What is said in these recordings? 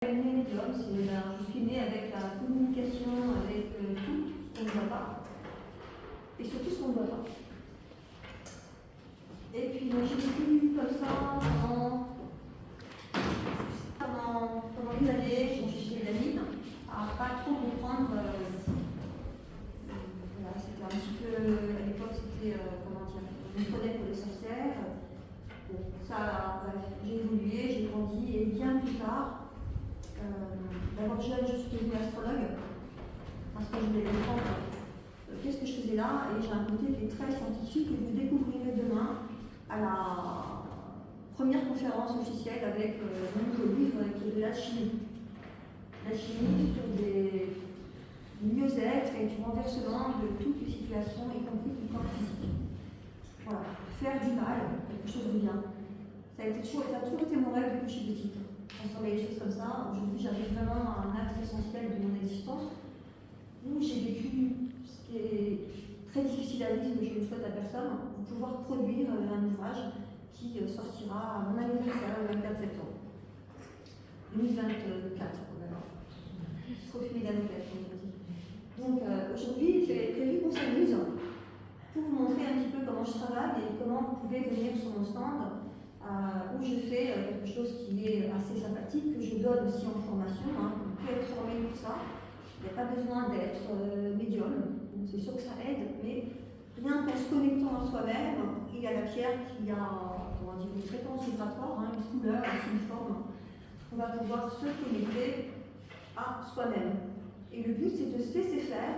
Médium, je suis née avec la communication, avec tout ce qu'on ne voit pas, et surtout ce qu'on ne voit pas. Et puis j'ai vécu comme ça pendant une année, j'ai chez la mine, à pas trop comprendre. Voilà, c'était un petit peu, à l'époque, c'était, comment dire, on me prenait pour des sorcières. Bon, ça, bref, j'ai évolué, j'ai grandi, et bien plus tard, d'abord jeune, je suis devenue astrologue parce que je voulais comprendre qu'est-ce que je faisais là, et j'ai un côté qui est très scientifique et vous découvrirez demain à la première conférence officielle avec mon nouveau livre qui est de la chimie. La chimie sur des mieux-être et du renversement de toutes les situations, y compris du corps physique. Voilà, faire du mal, quelque chose de bien. Ça a toujours été mon rêve depuis que je suis petite. Transformer les choses comme ça. Aujourd'hui, j'arrive vraiment à un axe essentiel de mon existence où j'ai vécu ce qui est très difficile à vivre, mais je le souhaite à personne, pour pouvoir produire un ouvrage qui sortira à mon anniversaire le 24 septembre 2024. Trop fini d'anniversaire, comme je dis. Donc aujourd'hui, j'ai prévu qu'on s'amuse pour vous montrer un petit peu comment je travaille et comment vous pouvez venir sur mon stand. Où je fais quelque chose qui est assez sympathique, que je donne aussi en formation. Vous pouvez être formé pour ça. Il n'y a pas besoin d'être médium, c'est sûr que ça aide, mais rien qu'en se connectant à soi-même, il y a la pierre qui a une fréquence vibratoire, une couleur, une forme. On va pouvoir se connecter à soi-même. Et le but, c'est de se laisser faire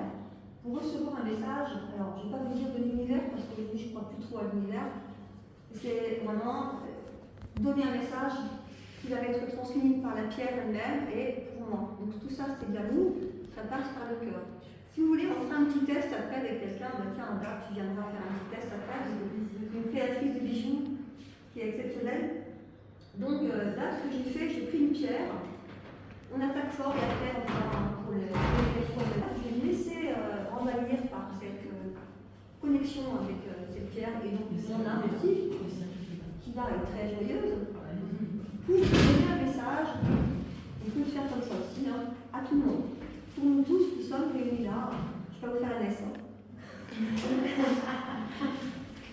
pour recevoir un message. Alors, je ne vais pas vous dire de l'univers, parce qu'aujourd'hui, je ne crois plus trop à l'univers. C'est vraiment donner un message qui va être transmis par la pierre elle-même et pour moi. Donc tout ça, c'est de l'amour, ça passe par le cœur. Si vous voulez, on fera un petit test après avec quelqu'un. Tiens, là, tu viendras faire un petit test après. C'est une créatrice de bijoux qui est exceptionnelle. Donc là, ce que j'ai fait, j'ai pris une pierre. On attaque fort et après, on fera pour les je vais me laisser envahir par cette connexion avec cette pierre et donc mon âme aussi, qui là est très joyeuse, pour donner un message. On peut le faire comme ça aussi, à tout le monde. Pour nous tous qui sommes réunis là, je vais pas vous faire la naissance.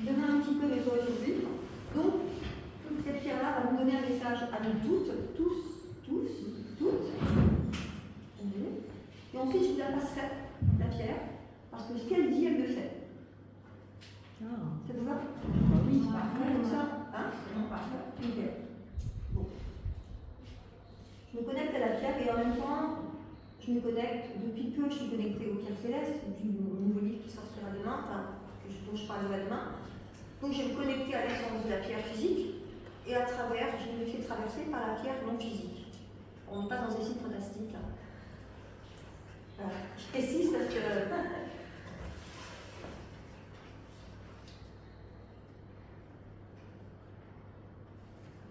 Demain un petit peu de toi aujourd'hui. Donc, toute cette pierre-là va nous donner un message à nous toutes, toutes. Et ensuite, je vous la passerai, la pierre, parce que ce qu'elle dit, elle le fait. Ça vous va? Oui, parfait. Comme ça, parfait. Nickel. Bon. Je me connecte à la pierre et en même temps, je me connecte, depuis peu, je suis connectée aux pierres célestes, depuis mon nouveau livre qui sortira demain, dont je parlerai demain. Donc, je vais me connecter à l'essence de la pierre physique et à travers, je me fais traverser par la pierre non physique. On n'est pas dans des sites fantastiques là. Je précise parce que.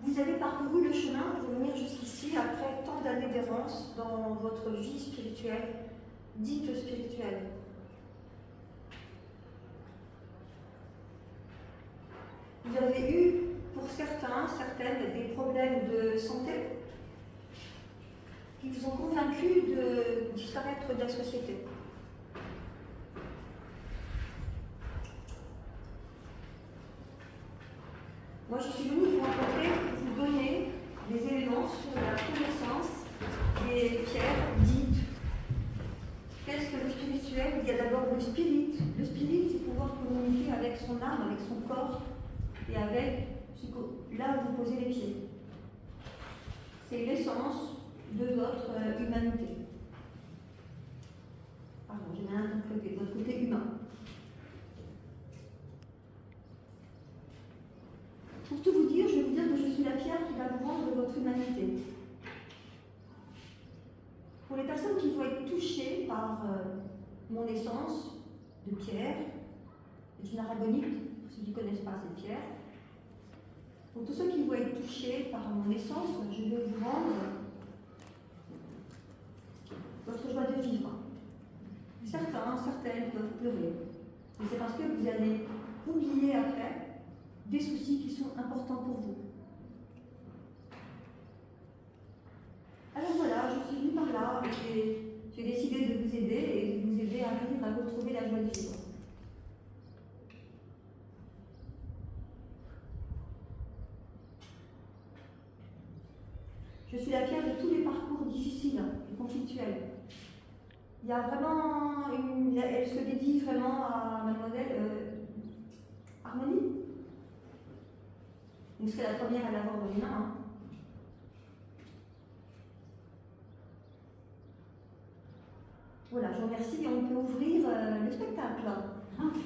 Vous avez parcouru le chemin pour venir jusqu'ici après tant d'années d'errance dans votre vie spirituelle, dite spirituelle. Vous avez eu, pour certaines, des problèmes de santé qui vous ont convaincu de disparaître de la société. Moi, je suis venue vous rencontrer pour vous donner des éléments sur la connaissance des pierres dites. Qu'est-ce que le spirituel? Il y a d'abord le spirit. Le spirit, c'est pouvoir communiquer avec son âme, avec son corps et avec là où vous posez les pieds. C'est l'essence de votre humanité. Pardon, j'ai mal interprété, votre côté humain. Pour tout vous dire, je vais vous dire que je suis la pierre qui va vous rendre votre humanité. Pour les personnes qui vont être touchées par mon essence de pierre, c'est une aragonite, pour ceux qui ne connaissent pas cette pierre. Pour tous ceux qui vont être touchés par mon essence, je vais vous rendre votre joie de vivre. Certaines peuvent pleurer, mais c'est parce que vous allez oublier après des soucis qui sont importants pour vous. Alors voilà, là, j'ai décidé de vous aider et de vous aider à vivre, à retrouver la joie de vivre. Je suis la pierre de tous les parcours difficiles et conflictuels. Il y a vraiment elle se dédie vraiment à mademoiselle Harmonie. Vous serez la première à l'avoir dans les mains. Hein. Voilà, je vous remercie et on peut ouvrir le spectacle. Merci.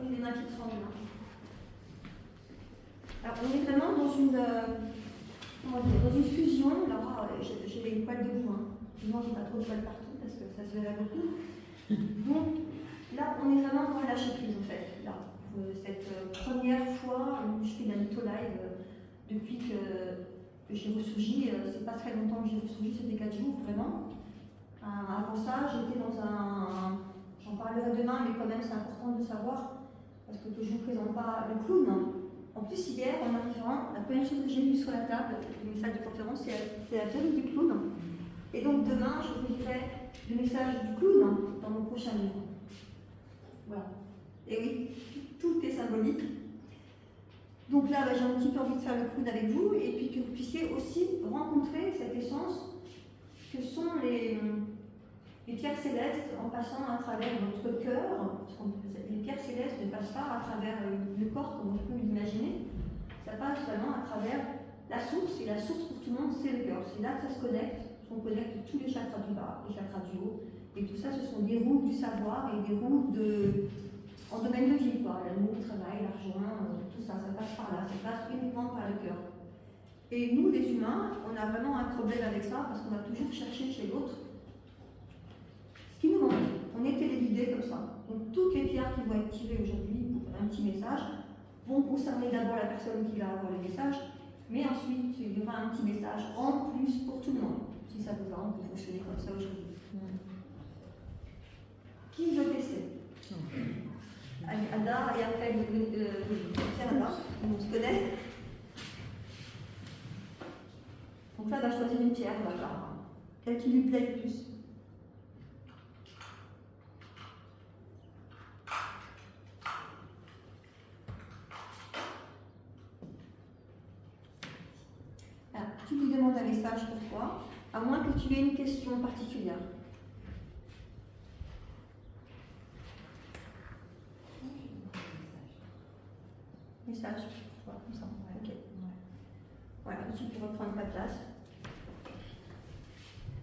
Les mains qui tremblent. Alors, on est vraiment dans une, dans une fusion. Alors, j'ai les poils de bout. Sinon, j'ai pas trop de poils partout parce que ça se verrait beaucoup. Donc, là, on est vraiment dans la lâcher prise en fait. Là, cette première fois où je fais la Mytho Live, depuis que j'ai ressurgi, c'est pas très longtemps que j'ai ressurgi, c'était 4 jours vraiment. Avant ça, j'étais dans un. J'en parlerai demain, mais quand même, c'est important de savoir. Parce que je ne vous présente pas le clown. En plus, hier, en arrivant, la première chose que j'ai vue sur la table du message de conférence, c'est la théorie du clown. Et donc demain, je vous lirai le message du clown dans mon prochain livre. Voilà. Et oui, tout est symbolique. Donc là, j'ai un petit peu envie de faire le clown avec vous, et puis que vous puissiez aussi rencontrer cette essence que sont les pierres célestes en passant à travers votre cœur. Les pierres célestes ne passent pas à travers le corps comme on peut l'imaginer, ça passe vraiment à travers la source, et la source pour tout le monde c'est le cœur. C'est là que ça se connecte, on connecte tous les chakras du bas, les chakras du haut, et tout ça ce sont des roues du savoir et des roues en domaine de vie, quoi. L'amour, le travail, l'argent, tout ça, ça passe par là, ça passe uniquement par le cœur. Et nous les humains, on a vraiment un problème avec ça parce qu'on va toujours chercher chez l'autre ce qui nous manque. On est téléguidés comme ça. Donc toutes les pierres qui vont être tirées aujourd'hui pour un petit message vont concerner d'abord la personne qui va avoir le message, mais ensuite il y aura un petit message en plus pour tout le monde. Si ça vous va, on peut fonctionner comme ça aujourd'hui. Qui veut tester? Ada et après Pierre Ada, on se connaît. Donc là, elle va choisir une pierre, voilà. Celle qui lui plaît le plus. Alors, tu lui demandes un message pour toi, à moins que tu aies une question particulière. Message, voilà, comme ça. Ok. Voilà, tu peux reprendre ta place.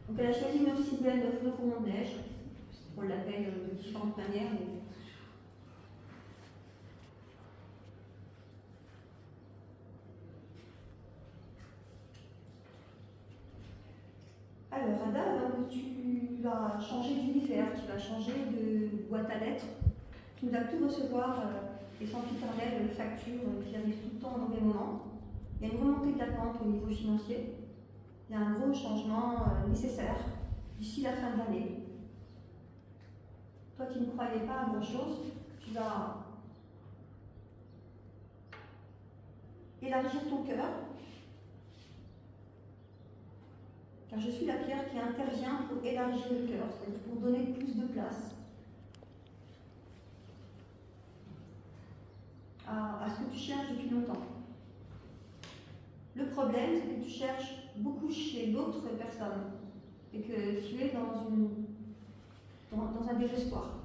Donc elle a choisi une obsidienne de flocons de neige. On l'appelle de différentes manières. Mais... Alors Ada, tu vas changer d'univers, tu vas changer de boîte à lettres. Tu ne vas plus recevoir les sempiternelles factures qui arrivent tout le temps au mauvais moment. Il y a une remontée de la pente au niveau financier. Il y a un gros changement nécessaire d'ici la fin de l'année. Toi qui ne croyais pas à grand-chose, tu vas élargir ton cœur. Car je suis la pierre qui intervient pour élargir le cœur, c'est-à-dire pour donner plus de place à ce que tu cherches depuis longtemps. Le problème, c'est que tu cherches beaucoup chez l'autre personne et que tu es dans un désespoir.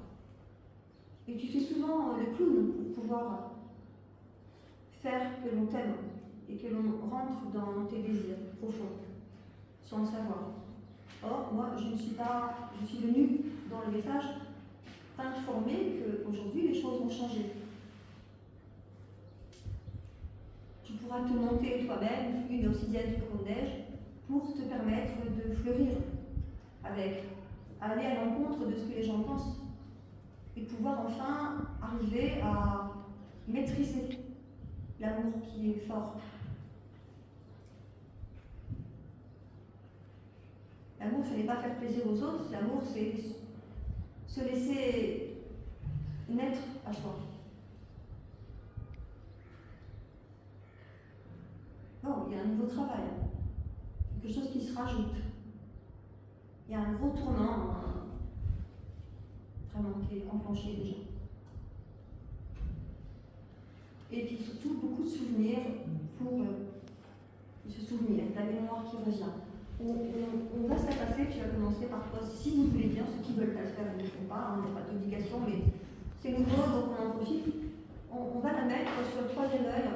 Et tu fais souvent le clown pour pouvoir faire que l'on t'aime et que l'on rentre dans tes désirs profonds, sans le savoir. Or, moi, je suis venue dans le message t'informer qu'aujourd'hui, les choses vont changer. Tu pourras te monter toi-même une obsidienne flocon de neige pour te permettre de fleurir avec, aller à l'encontre de ce que les gens pensent et pouvoir enfin arriver à maîtriser l'amour qui est fort. L'amour, ce n'est pas faire plaisir aux autres, l'amour, c'est se laisser naître à soi. il y a un nouveau travail, quelque chose qui se rajoute. Il y a un gros tournant vraiment qui est enclenché déjà. Et puis surtout beaucoup de souvenirs pour se souvenir, la mémoire qui revient. On va se la passer, tu vas commencer par toi, si vous voulez bien, ceux qui veulent pas le faire ne le font pas, il n'y a pas d'obligation, mais c'est nouveau, donc on en profite. On va la mettre sur le troisième œil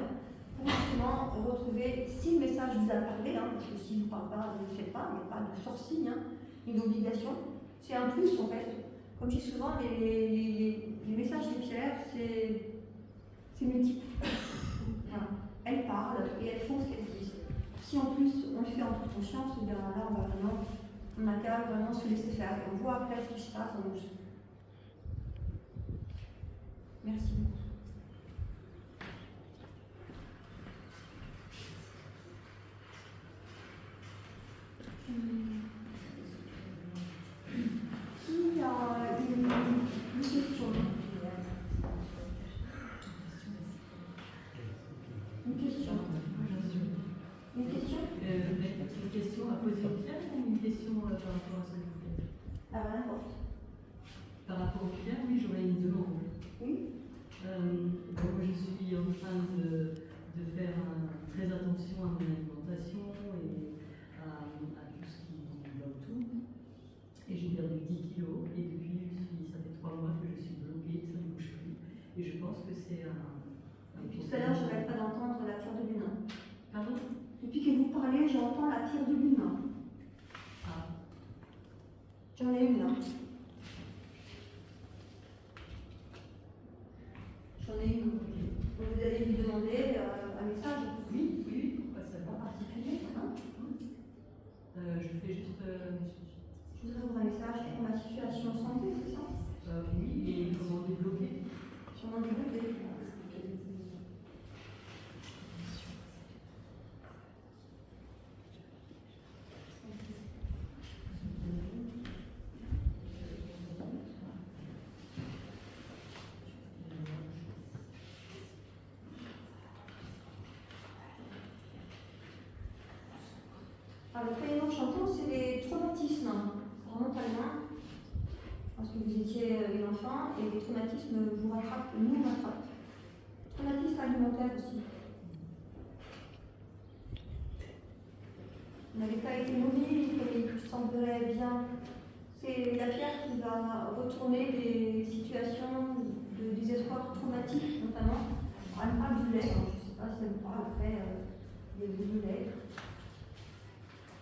pour justement retrouver, si le message vous a parlé, parce que s'il ne vous parle pas, ne le faites pas, il n'y a pas de forcing, ni d'obligation. C'est un plus en fait. Comme je dis souvent, les messages des pierres, c'est multiple. Voilà. Elles parlent et elles font ce qu'elles disent. Si en plus on le fait en toute conscience, bien là on a qu'à vraiment se laisser faire et on voit après ce qui se passe en nous. Merci beaucoup. Qui a une question? Une question? Une question? Une question à poser aux pierres ou une question par rapport à ce que vous faites? N'importe. Par rapport aux pierres, oui, j'aurais une demande. Oui. Donc, je suis en train de faire très attention à mon alimentation et à tout ce qui l'entoure. Et j'ai perdu 10 kilos et depuis, ça fait 3 mois que je suis bloquée, ça ne bouge plus. Et je pense que c'est un Tout à l'heure, je n'arrête pas d'entendre la pierre de lune. Pardon? Depuis que vous parlez, j'entends la pierre de lune. Ah. J'en ai une là. J'en ai une. Donc vous allez lui demander un message. Oui, pourquoi ça En particulier, hein? Je fais juste. Je voudrais avoir un message pour ma situation en santé, c'est ça? Oui, et comment débloquer? Comment débloquer? Alors, le premier mot que j'entends, c'est les traumatismes. Ça remonte à loin, parce que vous étiez une enfant, et les traumatismes vous rattrapent, nous rattrapent. Traumatisme alimentaire aussi. Vous n'avez pas été nourri comme il semblerait bien. C'est la pierre qui va retourner des situations de désespoir traumatique, notamment. Elle parle du lait, je ne sais pas si elle parle après du lait.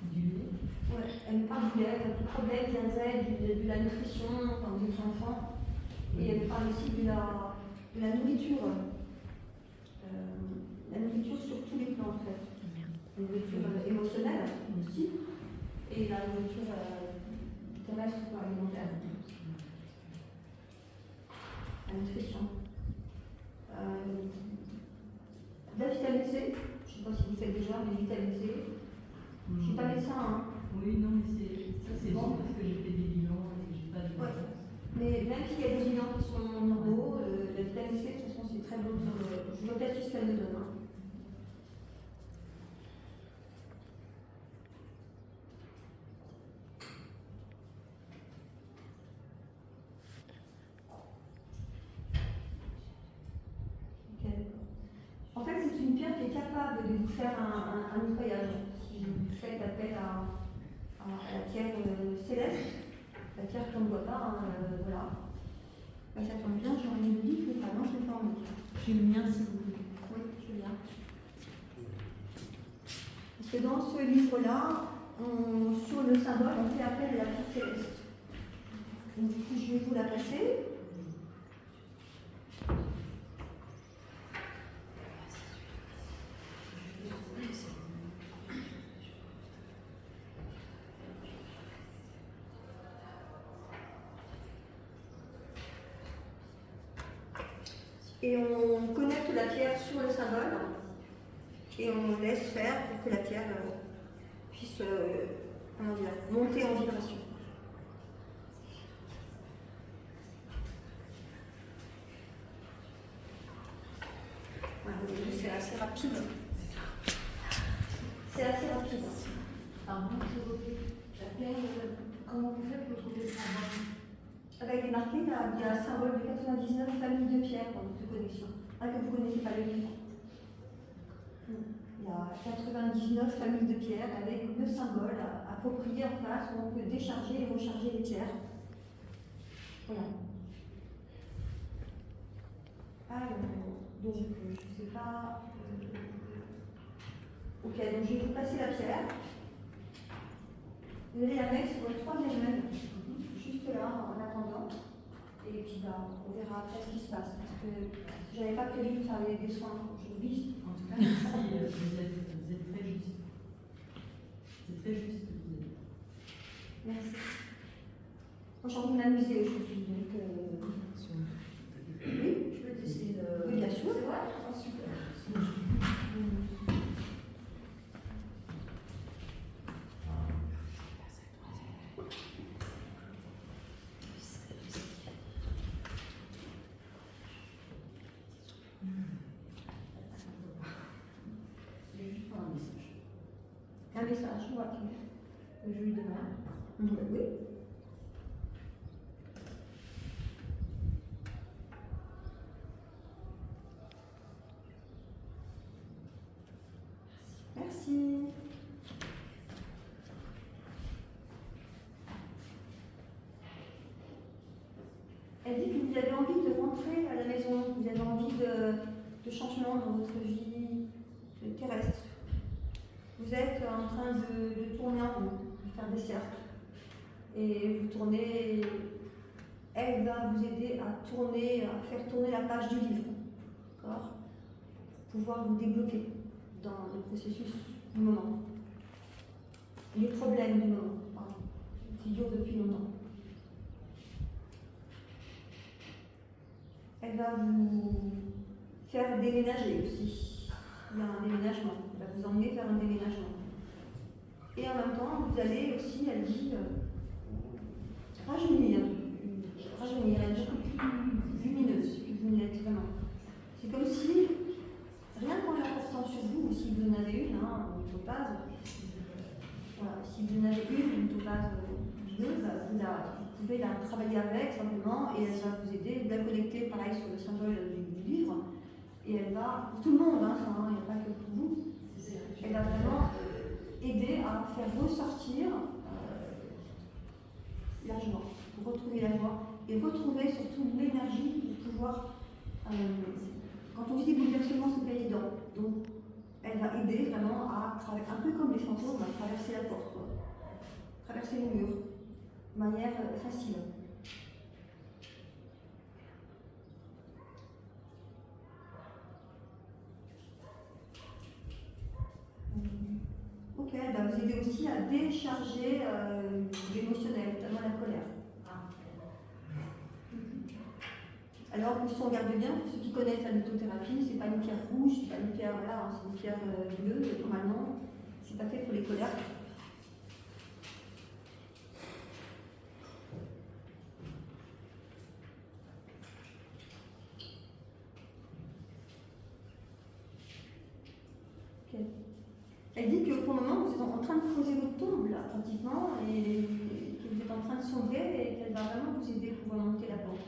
Du lait? Ouais, elle me parle du lait, du problème viendrait de la nutrition quand vous êtes enfant. Et elle me parle aussi de la nourriture. La nourriture sur tous les plans en fait. La nourriture émotionnelle aussi. Et la nourriture terrestre ou alimentaire. La nutrition. La vitamine C, je ne sais pas si vous faites déjà, mais vitamine C. Je ne suis pas médecin, hein. Oui, non, mais c'est bon parce que j'ai fait des bilans et j'ai pas de. Ouais. Mais même s'il y a des bilans qui sont normaux, la vitamine C, de toute façon, c'est très bon pour le. Je vois peut-être ce qu'elle me donne. Hein. Ok. En fait, c'est une pierre qui est capable de vous faire un nettoyage. Si vous faites appel à la pierre céleste, la pierre qu'on ne voit pas, voilà. Ben, ça tombe bien, j'en ai une livre, mais non, je ne l'ai pas en livre. J'ai le mien si vous voulez. Oui, je viens. Parce que dans ce livre-là, sur le symbole, on fait appel à la pierre céleste. Donc, du coup, je vais vous la passer. Et on connecte la pierre sur le symbole et on laisse faire pour que la pierre puisse monter en vibration. Voilà, c'est assez rapide. C'est assez rapide. Pardon, s'il vous plaît. La pierre, comment vous faites pour trouver le symbole? Avec des marqués, il y a un symbole de 99 familles de pierres dans notre collection. Ah, que vous ne connaissez pas le livre. Il y a 99 familles de pierres avec le symbole approprié en face où on peut décharger et recharger les pierres. Voilà. Alors, donc, je ne sais pas. Ok, donc je vais vous passer la pierre. Vous allez la mettre sur le troisième œil, juste là, en attendant. Et puis on verra après ce qui se passe. Parce que je n'avais pas prévu de faire des soins aujourd'hui. En tout cas, merci, vous êtes très juste. C'est très juste ce que vous dites. Merci. Moi, j'ai envie de m'amuser aujourd'hui. Donc, oui, Je peux tester le. oui, bien sûr. C'est vrai? Oh, super. Je vais juste prendre un message. Un message, moi. Je lui demande. Oui. Merci. Elle dit que vous avez envie de rentrer à la maison, vous avez envie de changement dans votre vie terrestre. Vous êtes en train de tourner en rond, de faire des cercles. Et vous tournez, elle va vous aider à tourner, à faire tourner la page du livre. D'accord? Pour pouvoir vous débloquer dans le processus du moment. Les problèmes du moment, pardon, qui durent depuis longtemps. Elle va vous faire déménager aussi. Il y a un déménagement. Elle va vous emmener faire un déménagement. Et en même temps, vous allez aussi, elle dit, rajeunir. Rajeunir, elle est beaucoup plus lumineuse que vous ne l'êtes vraiment. C'est comme si, rien qu'en la portant sur vous, si vous en avez une, une topaz, voilà, si vous en avez une topaz lumineuse, vous pouvez la travailler avec simplement et elle va vous aider, vous la connecter pareil sur le symbole du livre. Et elle va, pour tout le monde, il n'y a pas que pour vous, elle va vraiment aider à faire ressortir la joie, pour retrouver la joie et retrouver surtout l'énergie pour pouvoir. Quand on dit bouleversement, c'est pas évident. Donc, elle va aider vraiment à traverser, un peu comme les fantômes, à traverser la porte, quoi. Traverser le mur, de manière facile. Ok, elle va vous aider aussi à décharger l'émotionnel, notamment la colère. Alors, pour ceux qui regardent bien, pour ceux qui connaissent la lithothérapie, c'est pas une pierre rouge, c'est pas une pierre, voilà, c'est une pierre bleue, et normalement, c'est pas fait pour les colères. Okay. Elle dit que pour le moment, vous êtes en train de creuser votre tombe, là, pratiquement, et que vous êtes en train de sombrer, et qu'elle va vraiment vous aider pour remonter la pente.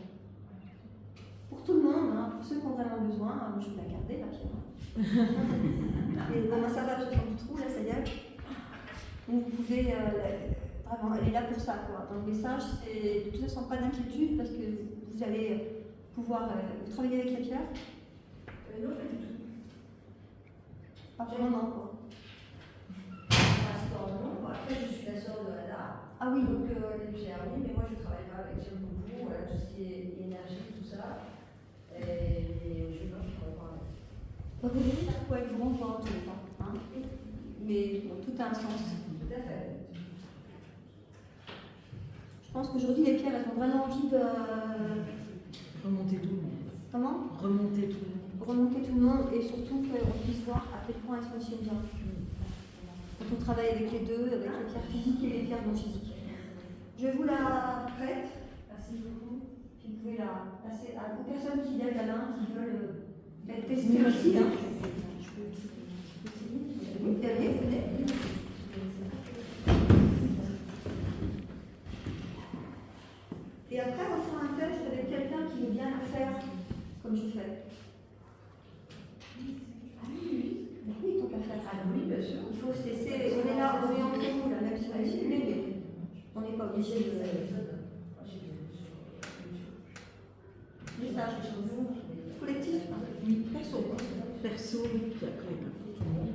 Pour tout le monde, pour ceux qui ont vraiment besoin, moi je vais la garder, la pierre. Et bon, ça va, je sors du trou, là, ça y est. Donc vous pouvez, vraiment, elle est là pour ça, quoi. Donc le message, c'est de toute façon pas d'inquiétude, parce que vous allez pouvoir travailler avec la pierre. Non, pas du tout. Pas pour le moment, quoi. Pour l'instant, non. Après, je suis la sœur de Anna. Ah oui. Donc, les pierres, oui, mais moi, je ne travaille pas avec. J'aime beaucoup tout ce qui est énergie, tout ça. Et je ne travaille pas avec. Vous voyez, ça pourrait être bon pour tous les temps. Mais bon, tout a un sens. Tout à fait. Je pense qu'aujourd'hui, les pierres, elles ont vraiment envie de. Remonter tout le monde. Comment? Remonter tout le monde. Remonter tout le monde et surtout qu'on puisse voir à quel point elles fonctionnent bien. Quand on travaille avec les deux, avec les pierres physiques et les pierres non physiques. Je vous la prête. Merci beaucoup. Puis vous pouvez la passer aux personnes qui lèvent la main, qui veulent être testées aussi. Oui, allez, venez. faire. Ah oui, bien sûr. Il faut se laisser, on est là, on est entre nous là, même si on est filmé, mais on n'est pas obligé de. Message collectif, hein. Oui, perso. Perso, puis après, pour tout le monde.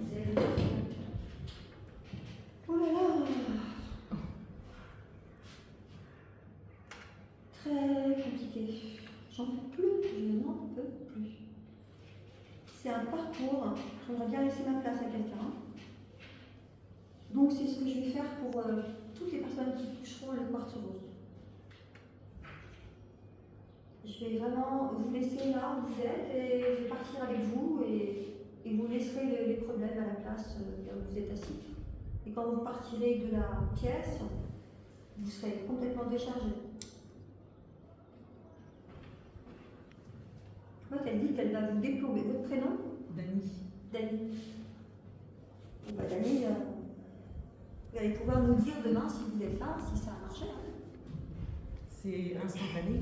Oh là là. Très compliqué. J'en peux plus, je n'en peux plus. C'est un parcours, j'aimerais bien laisser ma place à quelqu'un. Donc c'est ce que je vais faire pour toutes les personnes qui toucheront le quartz rose. Je vais vraiment vous laisser là où vous êtes et je vais partir avec vous et vous laisserez les problèmes à la place là où vous êtes assis. Et quand vous partirez de la pièce, vous serez complètement déchargé. Moi, elle dit qu'elle va vous déplomber. Votre prénom? Dani. Dani. Bon, bah, Dani, vous allez pouvoir nous dire demain si vous êtes là, si ça a marché. C'est instantané.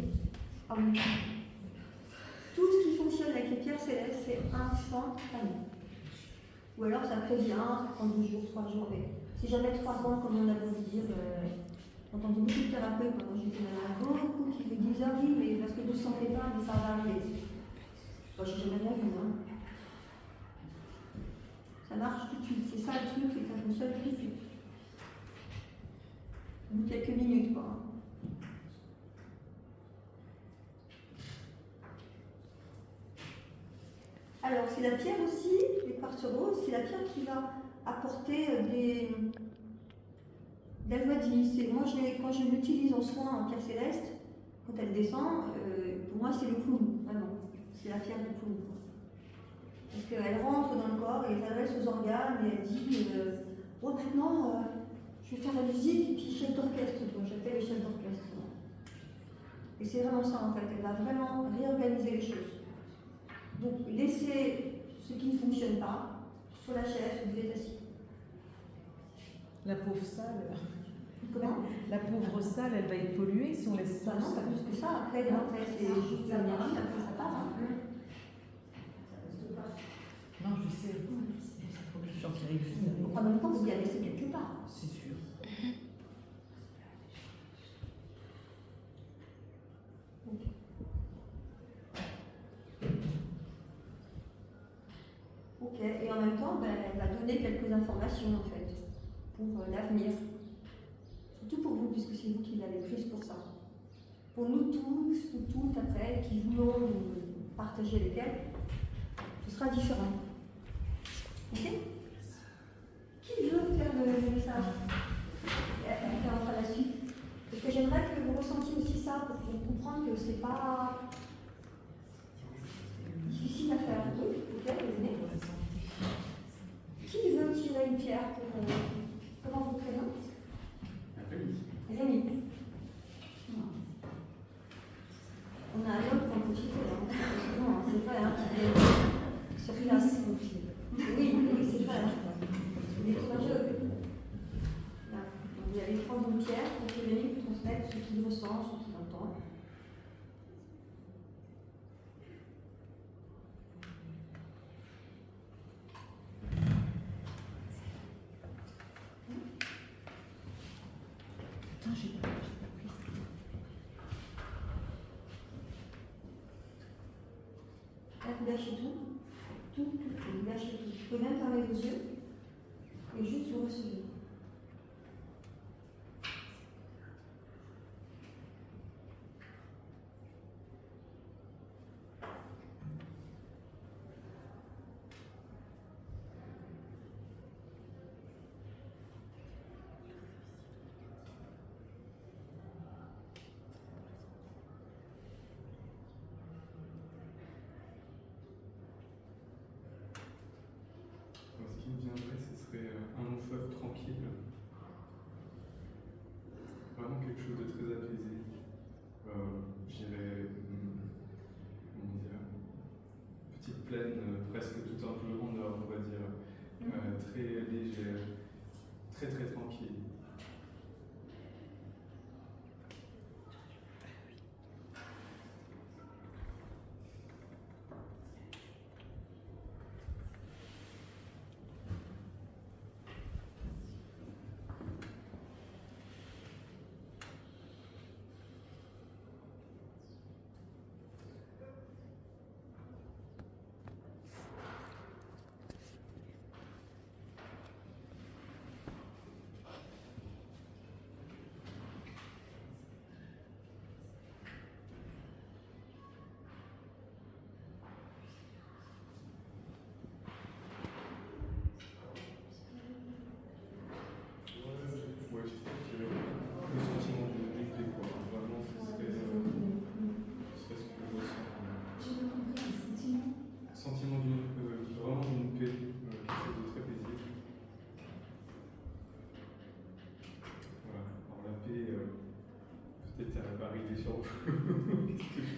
Ah oui. Tout ce qui fonctionne avec les pierres célestes, c'est instantané. Ou alors ça prévient, ça prend 2 jours, 3 jours, mais si jamais 3 ans, comme on a voulu dire, j'ai entendu beaucoup de thérapeutes, quand j'étais malade, beaucoup qui me disent ah oui, mais parce que vous ne sentez pas, mais ça va arriver. Moi, je n'ai jamais rien vu, hein. Ça marche tout de suite, c'est ça le truc, c'est que ça fonctionne tout de suite. Au bout de quelques minutes, quoi. Alors, c'est la pierre aussi, les quartz roses, c'est la pierre qui va apporter de la joie de vie. Moi, quand je l'utilise en soin en pierre céleste, quand elle descend, pour moi, c'est le clown, vraiment. C'est la pierre du clown. Parce qu'elle rentre dans le corps et elle s'adresse aux organes et elle dit oh, maintenant, je vais faire la musique et puis chef d'orchestre. J'appelle le chef d'orchestre. Et c'est vraiment ça, en fait. Elle va vraiment réorganiser les choses. Donc, laissez ce qui ne fonctionne pas sur la chaise où vous êtes assis. La pauvre salle. Comment? La pauvre salle, elle va être polluée si on laisse ça. Non, pas plus que ça. Après c'est juste l'énergie, après ça part. Hein. Non, je sais. Il faut que j'en tire une. En même temps, vous y laissé quelque part. C'est sûr. Ok, et en même temps, elle va donner quelques informations en fait pour l'avenir. Surtout pour vous, puisque c'est vous qui l'avez prise pour ça. Pour nous tous ou toutes après, qui voulons partager avec elle, ce sera différent. Ok? Qui veut faire le message? Et on fera la suite. Parce que j'aimerais que vous ressentiez aussi ça pour comprendre que c'est pas difficile à faire. Oui, ok, vous venez. Qui veut tirer une pierre pour. Comment vous présentez? Rémi. On a un autre pour le citer, hein. Non, c'est pas un qui vient sur place. Oui, c'est vrai. Il est courageux. Là. Donc, vous allez prendre une pierre pour que Rémi vous transmette ce qu'il ressent, ce qu'il entend. J'ai pas pris Là, vous lâchez tout. Tout. Vous lâchez tout. Vous pouvez même fermer vos yeux et juste vous recevez. Ce qui me viendrait, ce serait un long fleuve tranquille. Vraiment quelque chose de très apaisé. Je dirais, comment dire, petite plaine, presque tout un peu en or, on va dire. Très légère, très très tranquille.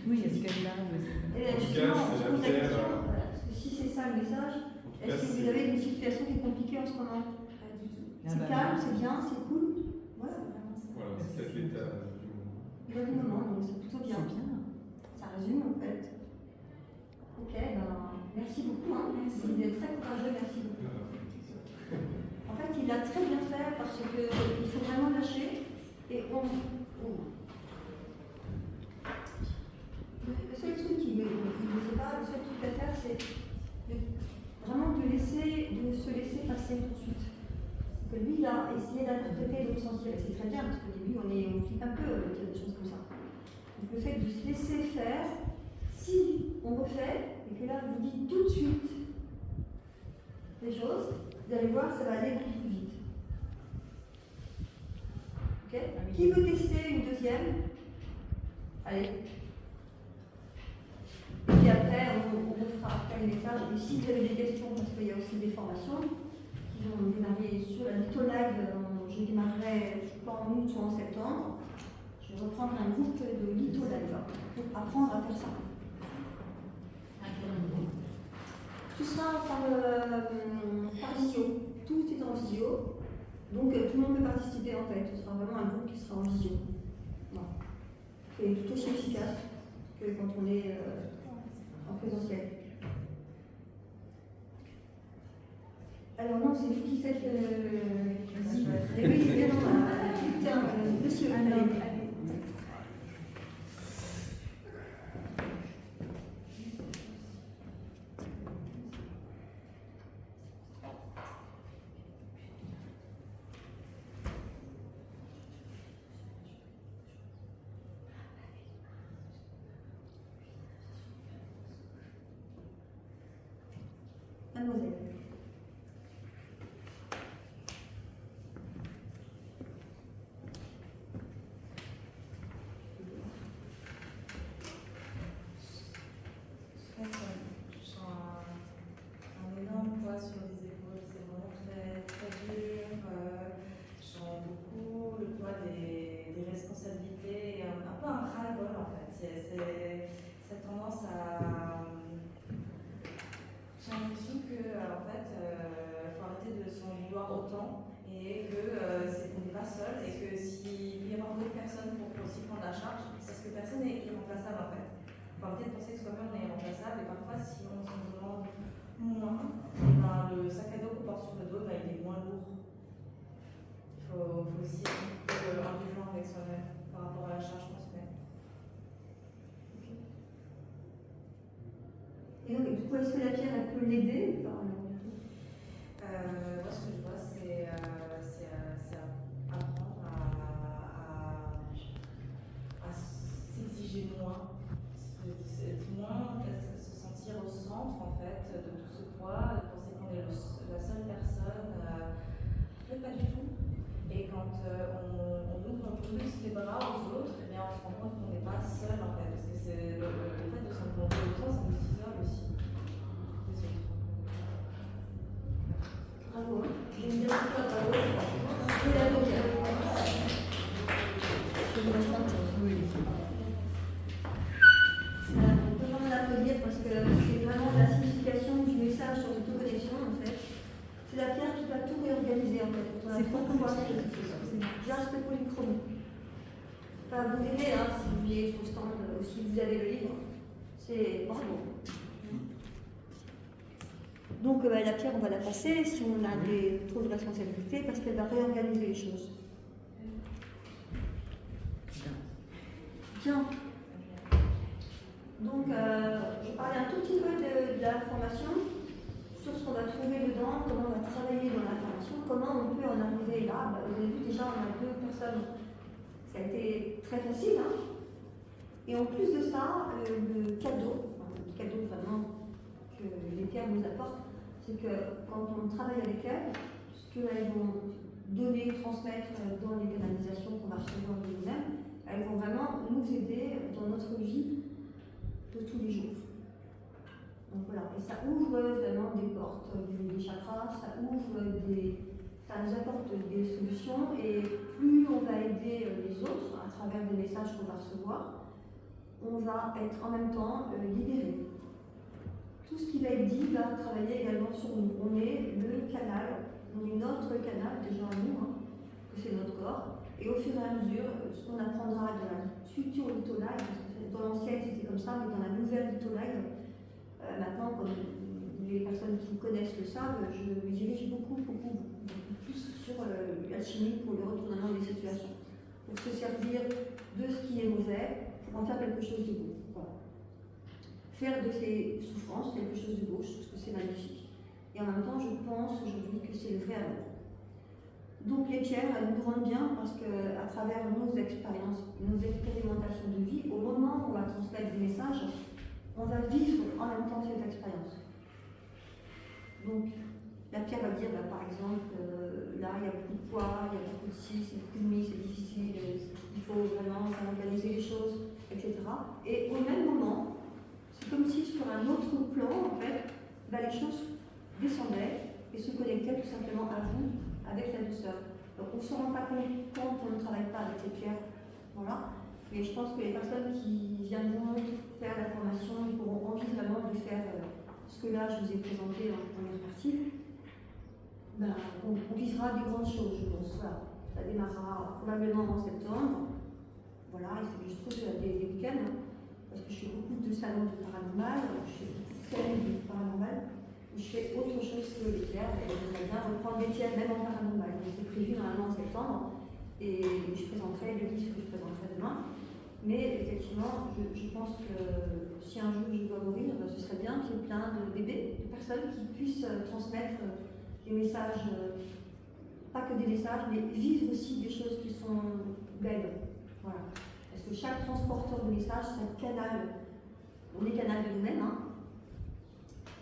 Oui, il y a ce cas-là. Et En tout justement, cas, on se c'est la pose la pierre, question, voilà, parce que si c'est ça le message, En tout cas, est-ce que vous c'est- avez une situation qui est compliquée en ce moment? Pas du tout. C'est calme, c'est bien, c'est cool. Voilà, C'est vraiment ça. Voilà, c'est l'état du moment. il y a du moment, donc c'est plutôt bien. C'est bien. Ça résume en fait. Ok, ben merci beaucoup. Hein. Merci. Vous êtes très courageux, merci beaucoup. En fait, il a très bien fait parce que il faut vraiment lâcher et le seul truc qui ne sait pas, le seul truc à faire, c'est vraiment de se laisser passer tout de suite. Que lui, il a essayé d'interpréter le sens, c'est très bien parce qu'au début, on flippe un peu avec des choses comme ça. Donc le fait de se laisser faire, si on refait, et que là, vous dites tout de suite les choses, vous allez voir, ça va aller beaucoup plus vite. Ok? Qui veut tester une deuxième? Allez. Et puis après, on vous fera après les messages. Et si vous avez des questions, parce qu'il y a aussi des formations qui vont démarrer sur la Litolive, je démarrerai, je crois, en août ou en septembre. Je vais reprendre un groupe de Litolive pour apprendre à faire ça. Tout sera par visio. Tout est en visio. Donc tout le monde peut participer en fait. Ce sera vraiment un groupe qui sera en visio. Voilà. Et tout aussi efficace que quand on est en présentiel. Alors non, c'est vous qui faites le... Oui, c'est bien. Tiens, monsieur, allez. Mademoiselle. Je sens un énorme poids sur les épaules, c'est vraiment très, très dur. Je sens beaucoup le poids des responsabilités et un peu un ras-le-bol en fait. C'est cette tendance à. J'ai l'impression que en fait, faut arrêter de s'en vouloir autant et que on n'est pas seul et que s'il peut y avoir d'autres personnes pour aussi prendre la charge, parce que personne n'est irremplaçable en fait. Il faut arrêter de penser que soi-même on est irremplaçable et parfois si on s'en demande moins, ben, le sac à dos qu'on porte sur le dos, ben, il est moins lourd. Il faut aussi être un peu indulgent avec soi-même par rapport à la charge qu'on se met. Et donc, du coup, est-ce que la pierre, elle peut l'aider ou pas? Moi, ce que je vois, c'est apprendre à s'exiger moins, se sentir au centre en fait de tout ce poids, de penser qu'on est la seule personne. En fait, pas du tout. Et quand on ouvre un peu plus les bras aux autres, eh bien, on se rend compte qu'on n'est pas seul en fait, parce que c'est le fait de s'en demander autant, ça nous isole aussi. Bravo. J'aime bien tout ça, bravo. Et la deuxième. Voilà, on peut vraiment l'applaudir parce que c'est vraiment la signification du message sur l'autoconnexion en fait. C'est la pierre qui va tout réorganiser en fait. C'est quoi comme Jaspe polychromie. Enfin, vous verrez hein, si vous voulez au stand ou si vous avez le livre. C'est bravo. Donc la pierre, on va la passer si on a trop de responsabilités parce qu'elle va réorganiser les choses. Bien. Donc, je parlais un tout petit peu de la formation, sur ce qu'on va trouver dedans, comment on va travailler dans la formation, comment on peut en arriver là. Vous avez vu déjà, on a 2 personnes. Ça a été très facile. Hein. Et en plus de ça, le cadeau vraiment que les pierres nous apportent, c'est que quand on travaille avec elles, ce qu'elles vont donner, transmettre dans les canalisations qu'on va recevoir de nous-mêmes, elles vont vraiment nous aider dans notre vie de tous les jours. Donc voilà, et ça ouvre vraiment des portes, des chakras, ça nous apporte des solutions et plus on va aider les autres à travers des messages qu'on va recevoir, on va être en même temps libéré. Tout ce qui va être dit va travailler également sur nous. On est le canal, on est notre canal déjà à nous, hein, que c'est notre corps. Et au fur et à mesure, ce qu'on apprendra de la future Litolive, dans l'ancienne c'était comme ça, mais dans la nouvelle Litolive, maintenant, comme les personnes qui me connaissent le savent, je me dirige beaucoup plus sur l'alchimie pour le retournement des situations. Pour se servir de ce qui est mauvais, pour en faire quelque chose de beau. Voilà. Faire de ces souffrances quelque chose de beau, je trouve que c'est magnifique. Et en même temps, je pense aujourd'hui que c'est le vrai amour. Donc les pierres, elles nous rendent bien parce qu'à travers nos expériences, nos expérimentations de vie, au moment où on va transmettre des messages, on va vivre en même temps cette expérience. Donc la pierre va dire, par exemple, là il y a beaucoup de poids, il y a beaucoup de ci, c'est beaucoup de mi, c'est difficile, il faut vraiment organiser les choses, etc. Et au même moment, c'est comme si sur un autre plan, en fait, les choses descendaient et se connectaient tout simplement à vous avec la douceur. Donc on ne se rend pas compte quand on ne travaille pas avec les pierres. Voilà. Mais je pense que les personnes qui viendront faire la formation, ils auront envie vraiment de faire ce que là je vous ai présenté en première partie. On vivra des grandes choses, je pense. Voilà. Ça démarrera probablement en septembre. Voilà, il faut que je trouve des week-ends, parce que je fais beaucoup de salons de paranormal, je fais beaucoup de scènes de paranormal, je fais autre chose que les pierres, et j'aimerais bien reprendre des pierres même en paranormal. Donc c'est prévu normalement en septembre, et je présenterai le livre que je présenterai demain. Mais effectivement, je pense que si un jour je dois mourir, ce serait bien qu'il y ait plein de bébés, de personnes qui puissent transmettre des messages, pas que des messages, mais vivre aussi des choses qui sont belles. Voilà. Parce que chaque transporteur de messages, c'est un canal. On est canal de nous-mêmes, hein.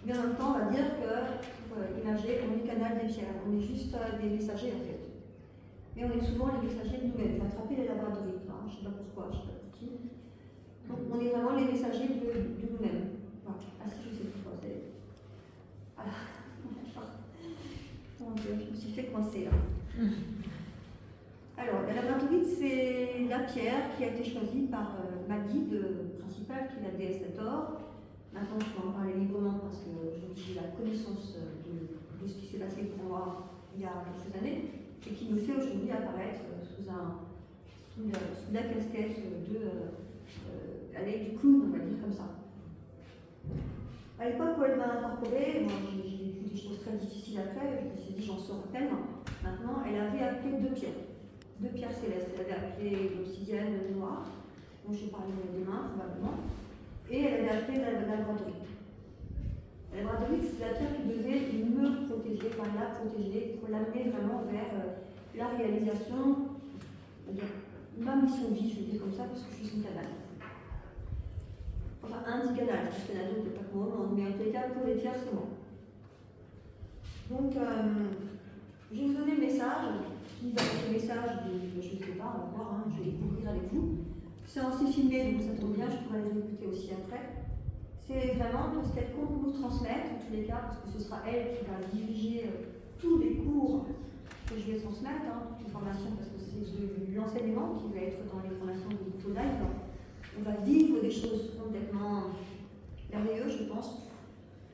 Mais en même temps, on va dire que, imagez, on est canal des pierres. On est juste des messagers en fait. Mais on est souvent les messagers de nous-mêmes. J'ai attrapé les labradorites, hein. Je ne sais pas pourquoi, je ne sais pas pour qui. Donc on est vraiment les messagers de nous-mêmes. Voilà. Ah si, je sais pourquoi. Voilà. Mon Dieu, je me suis fait coincer là. Alors, la labradorite, c'est la pierre qui a été choisie par ma guide principale, qui est la déesse Hathor. Maintenant, je peux en parler librement parce que j'ai la connaissance de ce qui s'est passé pour moi il y a quelques années et qui me fait aujourd'hui apparaître sous la casquette du clown, on va dire comme ça. À l'époque où elle m'a incorporée, moi j'ai vécu des choses très difficiles après, je me suis dit j'en sors à peine. Maintenant, elle avait appelé deux pierres célestes. Elle avait appelé l'obsidienne noire, dont je parlerai demain probablement, et elle avait appelé la labradorite. La labradorite, c'est la pierre qui devait me protéger, enfin la protéger, pour l'amener vraiment vers la réalisation, c'est-à-dire ma mission de vie, je veux dire comme ça, parce que je suis son canal. Enfin, un petit canal, parce qu'il y en a d'autres, pas pour moi, mais en tout cas, pour les pierres, c'est moi. Donc, je vais vous donner le message, qui va être le message de, je ne sais pas, on va voir, hein, je vais découvrir avec vous. C'est aussi filmé, donc ça tombe bien, je pourrai les écouter aussi après. C'est vraiment tout ce qu'elle compte nous transmettre, en tous les cas, parce que ce sera elle qui va diriger tous les cours que je vais transmettre, hein, toutes les formations, parce que c'est de l'enseignement qui va être dans les formations de Litolive. On va vivre des choses complètement merveilleuses, je pense.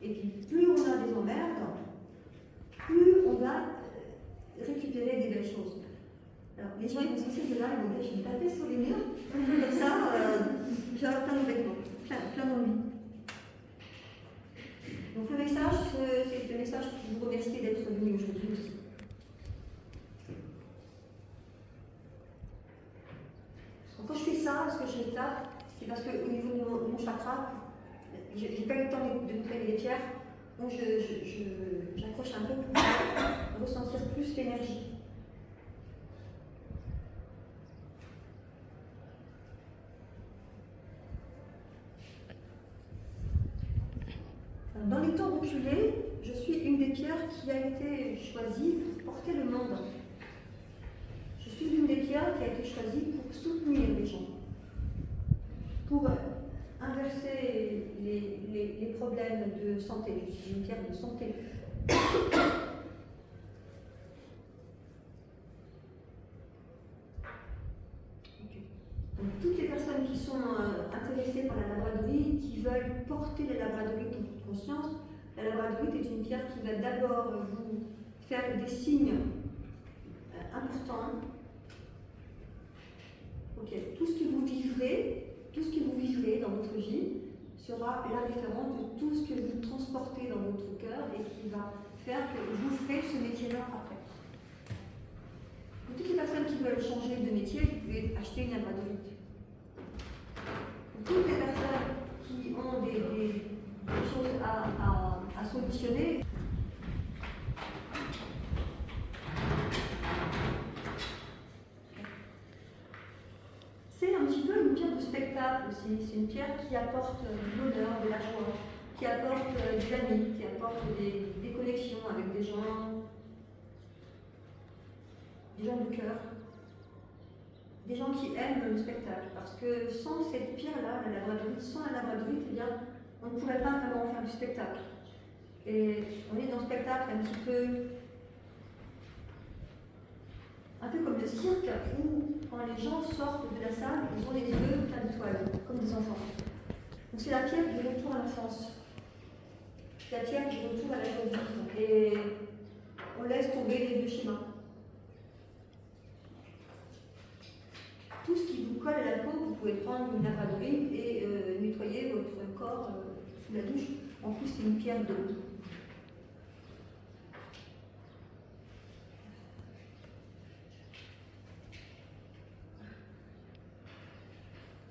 Et puis, plus on a des emmerdes, plus on va récupérer des belles choses. Alors, les gens ils vont sortir de là, ils vont dire je vais taper sur les murs, comme ça, j'ai plein de vêtements, plein d'envie. Donc le message, c'est le message qui vous remercie d'être venu aujourd'hui aussi. Donc, quand je fais ça, ce que je tape, c'est parce qu'au niveau de mon chakra, j'ai pas eu le temps de nettoyer les pierres, donc j'accroche un peu pour ressentir plus l'énergie. Dans les temps reculés, je suis une des pierres qui a été choisie pour porter le monde. Je suis l'une des pierres qui a été choisie pour soutenir les gens, pour inverser les problèmes de santé. Je suis une pierre de santé. Donc, toutes les personnes qui sont intéressées labradorite est une pierre qui va d'abord vous faire des signes importants. Ok, tout ce que vous vivrez dans votre vie sera la référence de tout ce que vous transportez dans votre cœur et qui va faire que vous ferez ce métier-là après. Pour toutes les personnes qui veulent changer de métier, vous pouvez acheter une labradorite. Pour toutes les personnes qui ont des choses à solutionner, c'est un petit peu une pierre de spectacle aussi. C'est une pierre qui apporte de l'honneur, de la joie, qui apporte des amis, qui apporte des connexions avec des gens de cœur, des gens qui aiment le spectacle. Parce que sans cette pierre-là, la labradorite, sans la labradorite, eh bien, on ne pourrait pas vraiment faire du spectacle. Et on est dans le spectacle un peu comme le cirque, où quand les gens sortent de la salle, ils ont les yeux pleins d'étoiles, comme des enfants. Donc c'est la pierre du retour à l'enfance. C'est la pierre du retour à la joie de vivre. Et on laisse tomber les vieux schémas. Tout ce qui vous colle à la peau, vous pouvez prendre une labradorite et nettoyer votre corps sous la douche. En plus, c'est une pierre d'eau.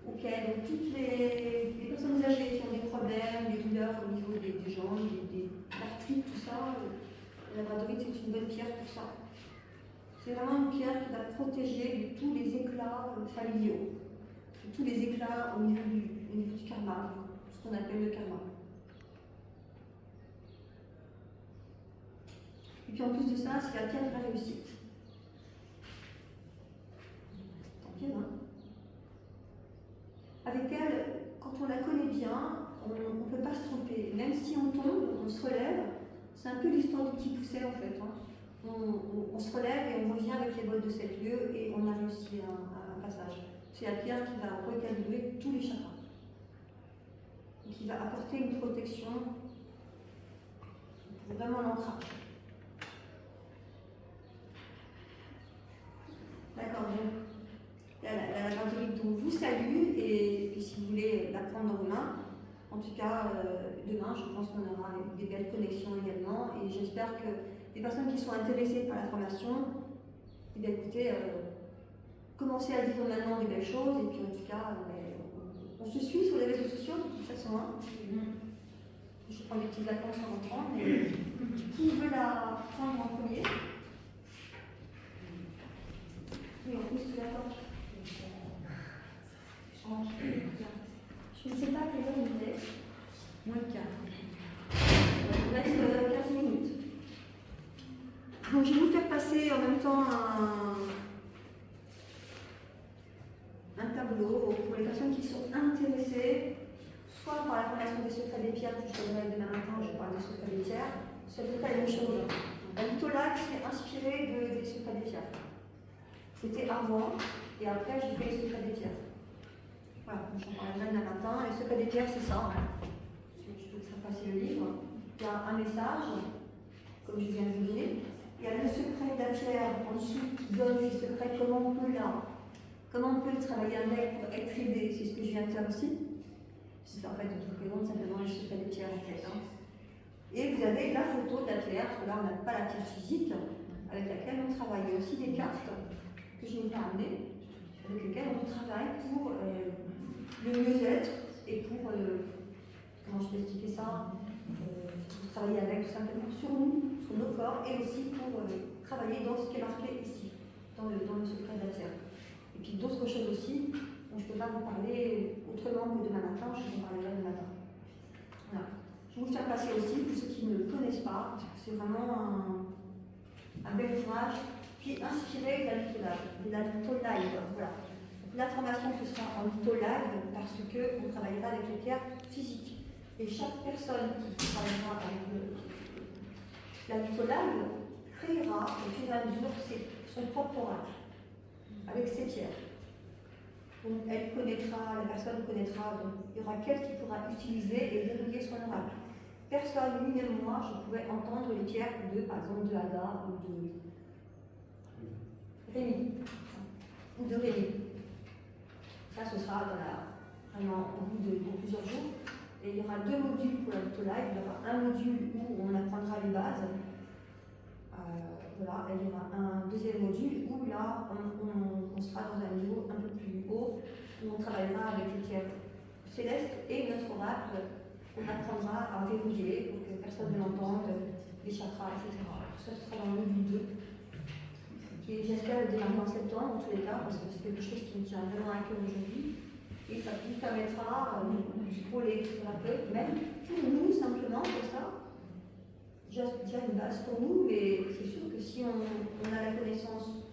Ok, donc toutes les personnes âgées qui ont des problèmes, des douleurs au niveau des jambes, des arthrites, tout ça, la labradorite c'est une bonne pierre pour ça. C'est vraiment une pierre qui va protéger de tous les éclats familiaux, de tous les éclats au niveau du karma, ce qu'on appelle le karma. Et puis en plus de ça, c'est la pierre de la réussite. Tant pis, hein. Avec elle, quand on la connaît bien, on ne peut pas se tromper. Même si on tombe, on se relève. C'est un peu l'histoire du petit pousset en fait. Hein. On se relève et on revient avec les bols de 7 lieues et on a réussi un passage. C'est la pierre qui va recalibrer tous les chakras. Et qui va apporter une protection pour vraiment l'ancrage. D'accord, donc la labradorite vous salue et puis si vous voulez la prendre dans vos mains, en tout cas demain je pense qu'on aura des belles connexions également et j'espère que les personnes qui sont intéressées par la formation, eh bien écoutez, commencez à vivre maintenant des belles choses et puis en tout cas on se suit sur les réseaux sociaux de toute façon. Hein. Je prends des petites vacances en rentrant, mais qui veut la prendre en premier? Oui, en plus, tu la portes. Je ne sais pas quelle heure il est. Moins de 4. Il reste 15 minutes. Donc, je vais vous faire passer en même temps un tableau pour les personnes qui sont intéressées, soit par la formation des secrets des pierres, que je donnerai demain matin, je parle des secrets des pierres, c'est à peu près la même chose. La litholag, c'est inspiré des secrets des pierres. C'était avant, et après j'ai fait les secrets des pierres. Voilà, j'en parlerai demain matin. Les secrets des pierres, c'est ça. Hein. Je peux vous faire passer le livre. Il y a un message, comme je viens de vous dire. Il y a le secret de la pierre en dessous qui donne les secrets, comment on peut le travailler avec pour être aidé. C'est ce que je viens de faire aussi. C'est en fait, je vous présente simplement les secrets des pierres en fait. Hein. Et vous avez la photo de la pierre, parce que là on n'a pas la pierre physique avec laquelle on travaille. Il y a aussi des cartes que je n'ai pas amenées, avec lesquelles on travaille pour le mieux-être et pour, comment je peux expliquer ça, pour travailler avec tout simplement sur nous, sur nos corps, et aussi pour travailler dans ce qui est marqué ici, dans le secret de la pierre. Et puis d'autres choses aussi, dont je ne peux pas vous parler autrement que demain matin, je vous en parlerai demain matin. Voilà. Je vais vous faire passer aussi, pour ceux qui ne le connaissent pas, c'est vraiment un bel ouvrage qui est inspiré de la litholag. Voilà. La formation ce sera en litholag parce qu'on travaillera avec les pierres physiques. Et chaque personne qui travaillera avec la litholag créera au fur et à mesure son propre oracle avec ses pierres. Donc la personne connaîtra, donc il y aura quelqu'un qui pourra utiliser et verrouiller son oracle. personne, ni même moi, je pouvais entendre les pierres de, par exemple, de Ada ou de Rémi. Ou de Rémi. Ça, ce sera vraiment au bout de plusieurs jours. Et il y aura 2 modules pour la Live. Il y aura un module où on apprendra les bases. Voilà, et il y aura un deuxième module où là, on sera dans un niveau un peu plus haut, où on travaillera avec les pierres célestes et notre oracle. On apprendra à verrouiller pour que personne ne l'entende, les chakras, etc. Tout ça sera dans le module 2. Et j'espère le démarrer en septembre, en tous les cas, parce que c'est quelque chose qui me tient vraiment à cœur aujourd'hui. Et ça nous permettra, pour les thérapeutes, même pour nous, simplement, comme ça, déjà une base pour nous, mais c'est sûr que si on a la connaissance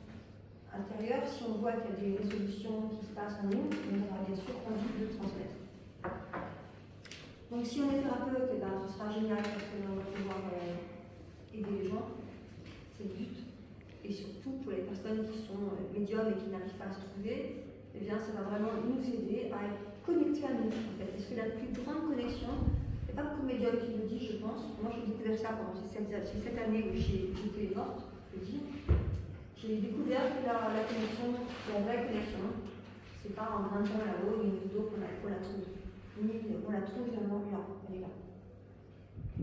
intérieure, si on voit qu'il y a des résolutions qui se passent en nous, on aura bien sûr envie de transmettre. Donc si on est thérapeute, eh ben, ce sera génial parce qu'on va pouvoir aider les gens, c'est le but. Et surtout pour les personnes qui sont médiums et qui n'arrivent pas à se trouver, eh bien ça va vraiment nous aider à être connectés à nous en fait. Parce que la plus grande connexion, il n'y a pas beaucoup de médiums qui le disent, je pense. Moi j'ai découvert ça pendant ces 7 années où j'étais morte, je veux dire. J'ai découvert que la connexion, la vraie connexion, c'est pas en grimpant là-haut, une vidéo qu'on la trouve. On la trouve vraiment là, elle est là.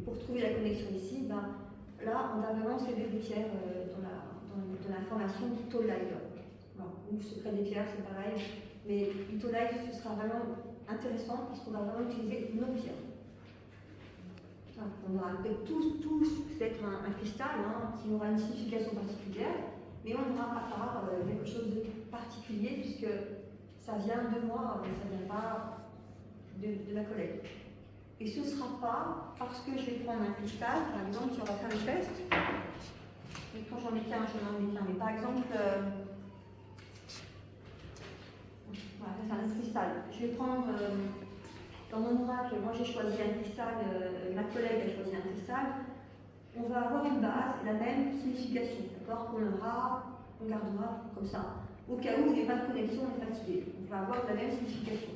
Pour trouver la connexion ici, ben, là, on va vraiment s'aider des pierres dans la formation Litolive. Voilà. Ou secret des pierres, c'est pareil. Mais Litolive, ce sera vraiment intéressant parce qu'on va vraiment utiliser nos pierres. Voilà. On aura peut-être tous peut-être un cristal qui aura une signification particulière, mais on n'aura pas quelque chose de particulier puisque ça vient de moi, mais ça ne vient pas de ma collègue. Et ce ne sera pas parce que je vais prendre un cristal, par exemple, si on va faire le test, et quand j'en ai qu'un, mais par exemple, voilà, c'est un cristal. Je vais prendre, dans mon oracle, moi j'ai choisi un cristal, ma collègue a choisi un cristal, on va avoir une base, la même signification, d'accord, on gardera comme ça. Au cas où il n'y a pas de connexion, on est fatigué, on va avoir la même signification.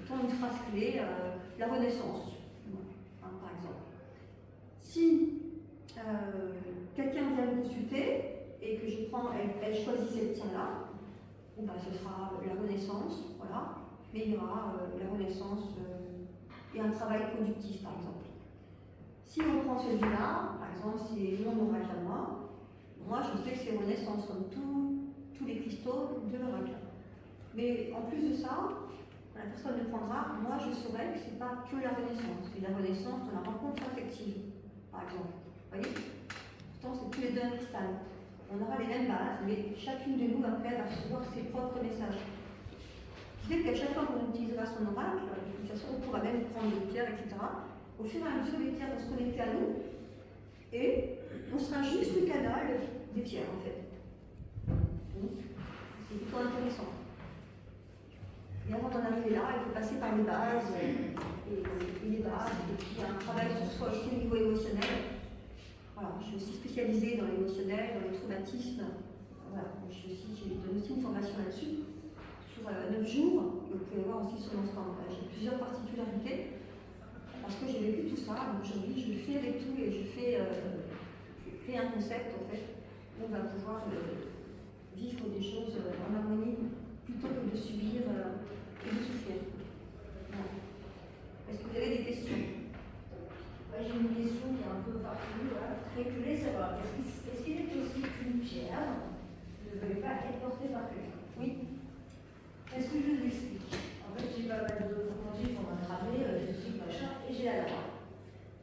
Une phrase clé, la renaissance, par exemple. Si quelqu'un vient me consulter et que je prends, elle choisit cette tien-là, ben, ce sera la renaissance, voilà, mais il y aura la renaissance et un travail productif, par exemple. Si on prend celui-là, par exemple, c'est mon oracle à moi je sais que c'est renaissance, comme tous les cristaux de l'oracle. Mais en plus de ça, la personne le prendra, moi je saurais que ce n'est pas que la renaissance, c'est la renaissance de la rencontre affective, par exemple. Vous voyez? Pourtant, c'est tous les deux un cristal. On aura les mêmes bases, mais chacune de nous après va recevoir ses propres messages. C'est qu'à chaque fois qu'on utilisera son oracle, de toute façon, on pourra même prendre des pierres, etc. Au fur et à mesure, les pierres vont se connecter à nous, et on sera juste le canal des pierres, en fait. Donc, c'est plutôt intéressant. Et avant d'en arriver là, il faut passer par les bases, et les bases, et puis un travail sur soi aussi au niveau émotionnel. Voilà, je suis aussi spécialisée dans l'émotionnel, dans les traumatismes. Voilà, je donne aussi une formation là-dessus, sur 9 jours, et vous pouvez voir aussi sur mon stand. J'ai plusieurs particularités, parce que j'ai vécu tout ça, donc aujourd'hui je le fais avec tout, et je fais un concept en fait, où on va pouvoir vivre des choses en harmonie, plutôt que de subir et de souffrir. Voilà. Est-ce que vous avez des questions? J'ai une question qui est un peu farfelue, voilà. Et je voulais savoir, est-ce qu'il est possible qu'une pierre ne veuille pas être portée par quelqu'un? Oui. Est-ce que je vous explique? En fait, j'ai pas mal de documentaires, on m'a tramé, ceci, machin, et j'ai la labra.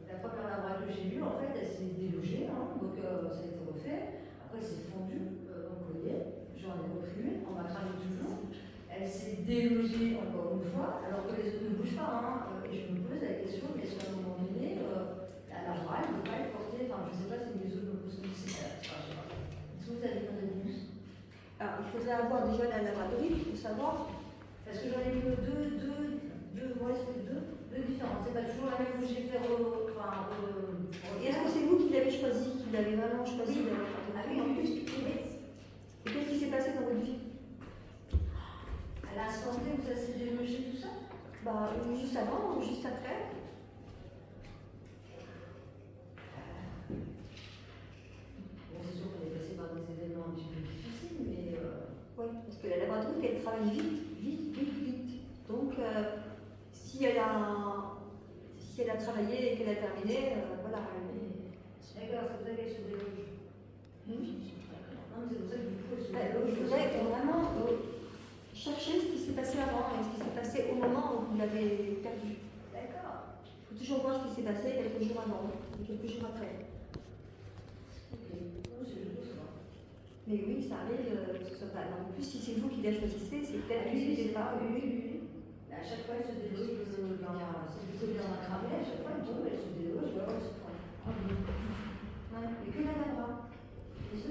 La première labra que j'ai lue, en fait, elle s'est délogée, donc ça a été refait. Après, c'est fondu, au collier. J'en ai repris une, on m'a tramé toujours. Elle s'est délogée encore une fois, alors que les autres ne bougent pas. Et je me pose la question, est-ce qu'à un moment donné, la labra, elle ne peut pas être portée, enfin, je ne sais pas si les autres me posent comme c'est. Est-ce que vous avez une réponse? Alors, il faudrait avoir déjà la laboratoire pour savoir. Parce que j'en ai eu deux différentes. C'est pas toujours la même que j'ai fait Et est-ce que c'est vous qui l'avez choisi, qui l'avez vraiment choisi? Ah oui, en plus, Et qu'est-ce qui s'est passé dans votre vie? à l'instant T où ça s'est délogé tout ça? Bah, juste avant ou juste après? que la laboratoire, elle travaille vite. Donc, si elle a travaillé et qu'elle a terminé, voilà. D'accord, c'est pour ça qu'elle est sur des loges. Non, mais c'est pour ça que du coup, elle est sur des Il loges. faudrait vraiment chercher ce qui s'est passé avant et ce qui s'est passé au moment où vous l'avez perdu. D'accord. Il faut toujours voir ce qui s'est passé quelques jours avant et quelques jours après. Ok. Non, c'est juste pour ça. Mais oui, ça arrive que ce soit pas. En plus, si c'est vous qui la choisissez, c'est peut-être que Oui, c'était pas. oui. À chaque fois, elle se déloge c'est plutôt bien cramé, à chaque fois, elle tombe, elle se déloge, ou alors elle se prend. Ouais, mais que la bras. Et ça,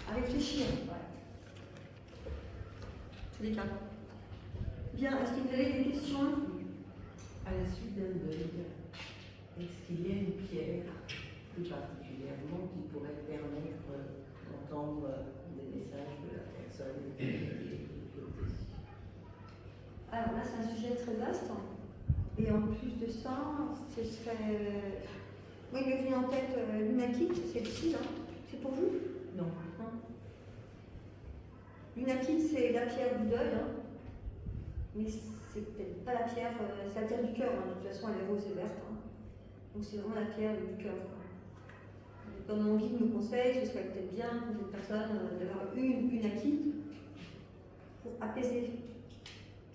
À réfléchir, Ouais. tous les cas. Bien, est-ce que vous avez des questions? À la suite d'un deuil, est-ce qu'il y a une pierre plus particulièrement qui pourrait permettre d'entendre des messages de la personne qui est Alors là, c'est un sujet très vaste. Et en plus de ça, ce serait. Oui, il m'est venu en tête l'unakite, c'est celle-ci, hein. C'est pour vous? Non. L'unakite, c'est la pierre du deuil, hein. Mais c'est peut-être pas la pierre, c'est la pierre du cœur, hein. De toute façon, elle est rose et verte, hein. Donc c'est vraiment la pierre du cœur, quoi. Comme mon guide me conseille, ce serait peut-être bien pour cette personne d'avoir une acquise pour apaiser.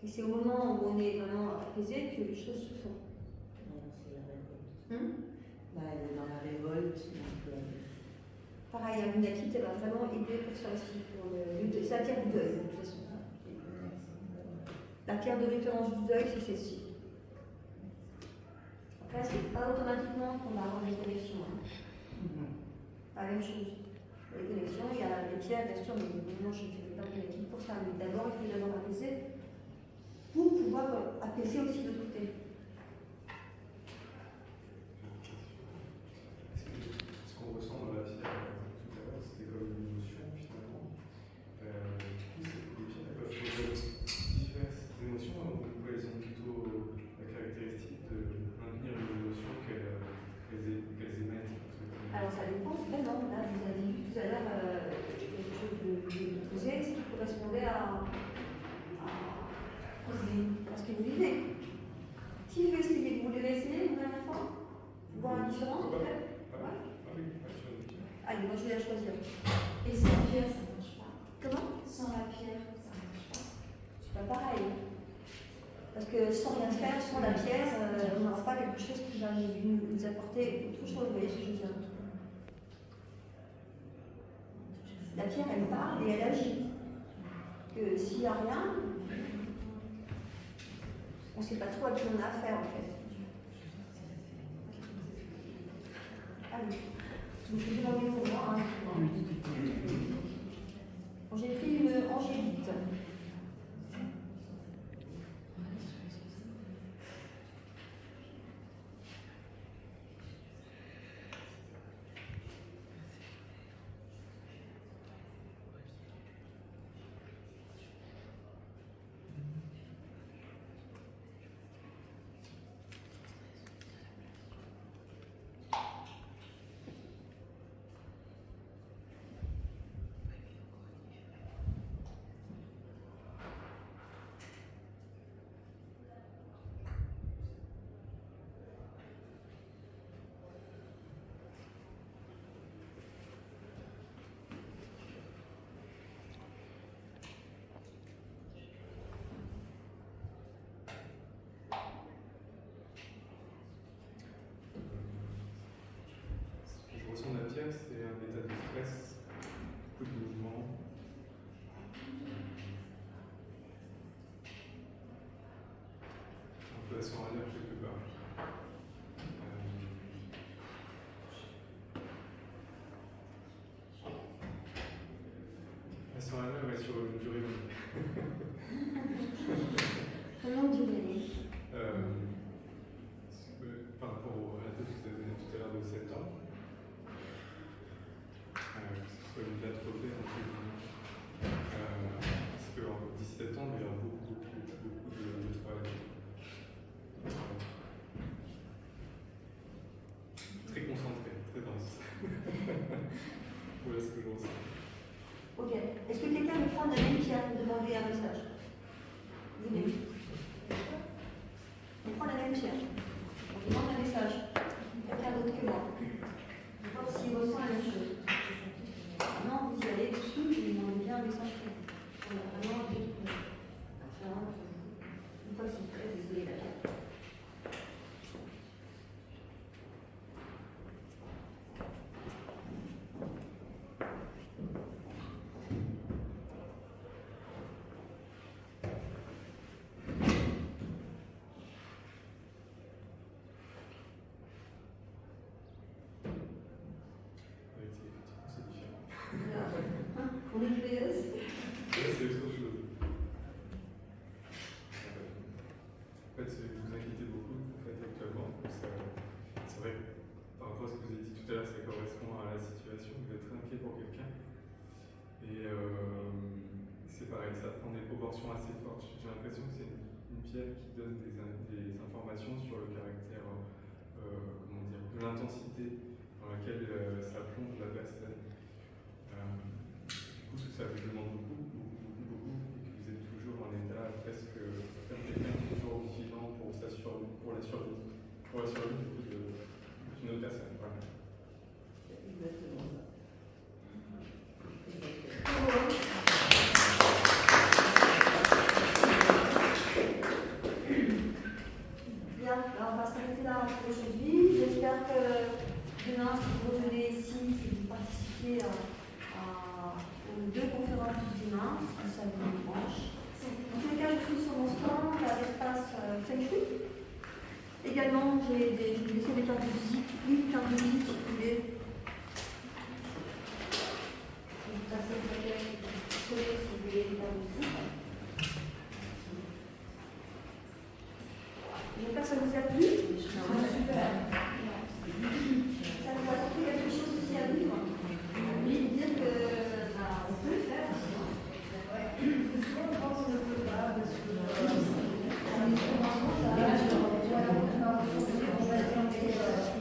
Et c'est au moment où on est vraiment apaisé que les choses se font. Non, c'est la révolte. Là, elle est dans la révolte. Donc, pareil, une acquise, elle va vraiment aider pour ça aussi. C'est la pierre du deuil, de toute façon. La pierre de référence du deuil, c'est celle-ci. Après, c'est pas automatiquement qu'on va avoir des connexions. Hein. Pas la même chose. Les connexions, il y a les pierres, bien sûr, mais maintenant je ne fais pas de connexion pour ça. Mais d'abord, il faut d'abord apaiser pour pouvoir apaiser aussi de l'autre côté. Ce qu'on ressent dans la pierre tout à l'heure, c'était comme une émotion finalement. Du coup, les pierres peuvent produire diverses émotions, ou elles ont plutôt la caractéristique de maintenir une émotion qu'elles émettent. Alors ça dépend vraiment. Là, vous avez vu tout à l'heure quelque chose de posé, ce qui correspondait à ce que vous vivez. Qui veut essayer? Vous voulez essayer une dernière fois? Voir la différence peut-être? Allez, moi je vais la choisir. Et sans pierre, ça ne marche pas. Comment? Sans la pierre, ça ne marche pas. C'est pas pareil. Parce que sans rien faire, sans la pierre, on n'aura pas quelque chose qui va nous apporter autre chose. Vous voyez ce que je veux dire? La pierre, elle parle et elle agit. Que s'il n'y a rien, on ne sait pas trop à qui on a affaire en fait. Allez, donc je vais demander pour moi. Hein. Bon, j'ai pris une angélite. Ce que je ressens de la pierre, c'est un état de stress, beaucoup de mouvement. Un peu à son allure quelque part. À son allure et sur une durée longue. Comment durer? Par rapport à la date que vous avez donnée tout à l'heure de 7 ans, que ce soit une date repère entre guillemets. Parce qu'en 17 ans, il y aura beaucoup de travail. Très concentré, très dans Voilà ce que je ressens. Ok. Est-ce que quelqu'un veut prendre la même pierre pour demander un message? Venez. On prend la même pierre. On demande un message. Quelqu'un d'autre que moi. Voir s'il ressent la même chose. Vraiment, vous y allez dessus, je lui demande bien un message pour vous. Voilà, vraiment, une fois que c'est très désolé la pierre. Avec ces critiques, c'est différent. On est curieux. Ouais, c'est autre chose. En fait, vous inquiétez beaucoup en fait, actuellement. C'est vrai que par rapport à ce que vous avez dit tout à l'heure, ça correspond à la situation. Vous êtes très inquiet pour quelqu'un. Et c'est pareil, ça prend des proportions assez fortes. J'ai l'impression que c'est une pierre qui donne des informations sur le caractère, comment dire, de l'intensité dans laquelle ça plonge la personne. Du coup, ça vous demande beaucoup, et que vous êtes toujours en état presque comme quelqu'un qui est toujours vigilant pour la survie d'une autre personne. Voilà. Exactement ça. Bien, alors on va s'arrêter là pour aujourd'hui. J'espère que demain, si vous revenez ici, si vous participez aux 2 conférences du dimanche, si ça vous branche. En tous les cas, je suis sur mon stand à l'espace Feng Shui. Également, j'ai laissé des cartes de visite, une carte de visite si vous voulez. Vous passez le paquet, vous collez si vous voulez une carte de visite. J'espère que ça vous a plu.